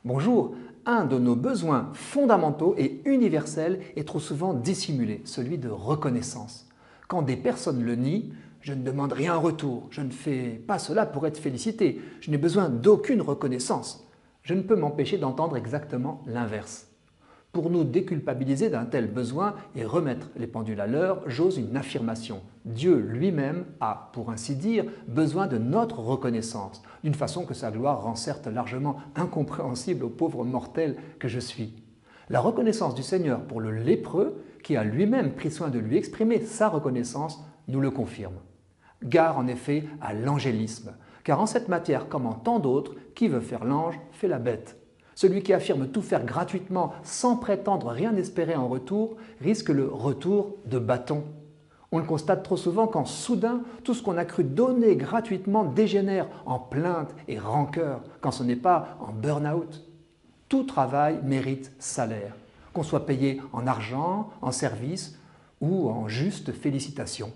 Bonjour, un de nos besoins fondamentaux et universels est trop souvent dissimulé, celui de reconnaissance. Quand des personnes le nient, je ne demande rien en retour, je ne fais pas cela pour être félicité, je n'ai besoin d'aucune reconnaissance. Je ne peux m'empêcher d'entendre exactement l'inverse. Pour nous déculpabiliser d'un tel besoin et remettre les pendules à l'heure, j'ose une affirmation. Dieu lui-même a, pour ainsi dire, besoin de notre reconnaissance, d'une façon que sa gloire rend certes largement incompréhensible aux pauvres mortels que je suis. La reconnaissance du Seigneur pour le lépreux, qui a lui-même pris soin de lui exprimer sa reconnaissance, nous le confirme. Gare en effet à l'angélisme, car en cette matière comme en tant d'autres, qui veut faire l'ange fait la bête. Celui qui affirme tout faire gratuitement sans prétendre rien espérer en retour risque le retour de bâton. On le constate trop souvent quand soudain tout ce qu'on a cru donner gratuitement dégénère en plainte et rancœur, quand ce n'est pas en burn-out. Tout travail mérite salaire, qu'on soit payé en argent, en service ou en juste félicitations.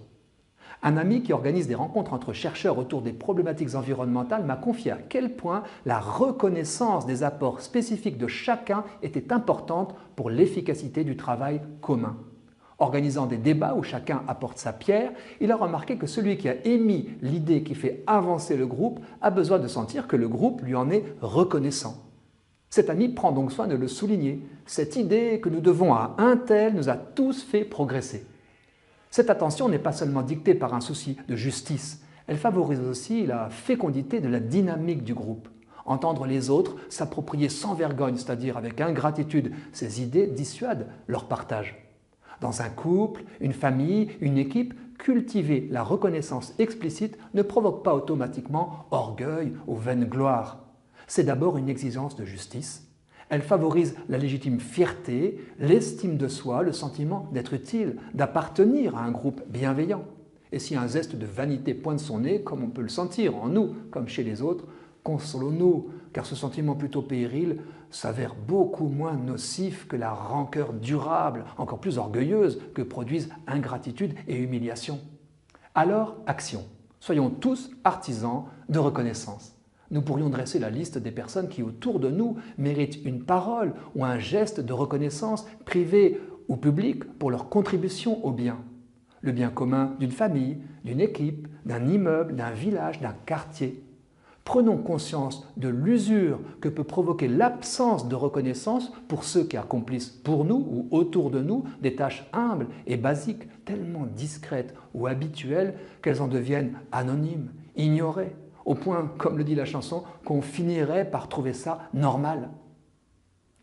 Un ami qui organise des rencontres entre chercheurs autour des problématiques environnementales m'a confié à quel point la reconnaissance des apports spécifiques de chacun était importante pour l'efficacité du travail commun. Organisant des débats où chacun apporte sa pierre, il a remarqué que celui qui a émis l'idée qui fait avancer le groupe a besoin de sentir que le groupe lui en est reconnaissant. Cet ami prend donc soin de le souligner. Cette idée que nous devons à un tel nous a tous fait progresser. Cette attention n'est pas seulement dictée par un souci de justice, elle favorise aussi la fécondité de la dynamique du groupe. Entendre les autres s'approprier sans vergogne, c'est-à-dire avec ingratitude, ces idées dissuade leur partage. Dans un couple, une famille, une équipe, cultiver la reconnaissance explicite ne provoque pas automatiquement orgueil ou vaine gloire. C'est d'abord une exigence de justice. Elle favorise la légitime fierté, l'estime de soi, le sentiment d'être utile, d'appartenir à un groupe bienveillant. Et si un zeste de vanité pointe son nez, comme on peut le sentir en nous comme chez les autres, consolons-nous, car ce sentiment plutôt puéril s'avère beaucoup moins nocif que la rancœur durable, encore plus orgueilleuse, que produisent ingratitude et humiliation. Alors, action. Soyons tous artisans de reconnaissance. Nous pourrions dresser la liste des personnes qui autour de nous méritent une parole ou un geste de reconnaissance privée ou publique pour leur contribution au bien. Le bien commun d'une famille, d'une équipe, d'un immeuble, d'un village, d'un quartier. Prenons conscience de l'usure que peut provoquer l'absence de reconnaissance pour ceux qui accomplissent pour nous ou autour de nous des tâches humbles et basiques, tellement discrètes ou habituelles qu'elles en deviennent anonymes, ignorées. Au point, comme le dit la chanson, qu'on finirait par trouver ça normal.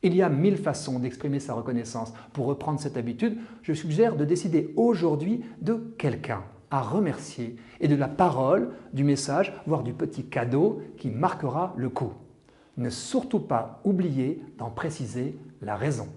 Il y a 1000 façons d'exprimer sa reconnaissance. Pour reprendre cette habitude, je suggère de décider aujourd'hui de quelqu'un à remercier et de la parole, du message, voire du petit cadeau qui marquera le coup. Ne surtout pas oublier d'en préciser la raison.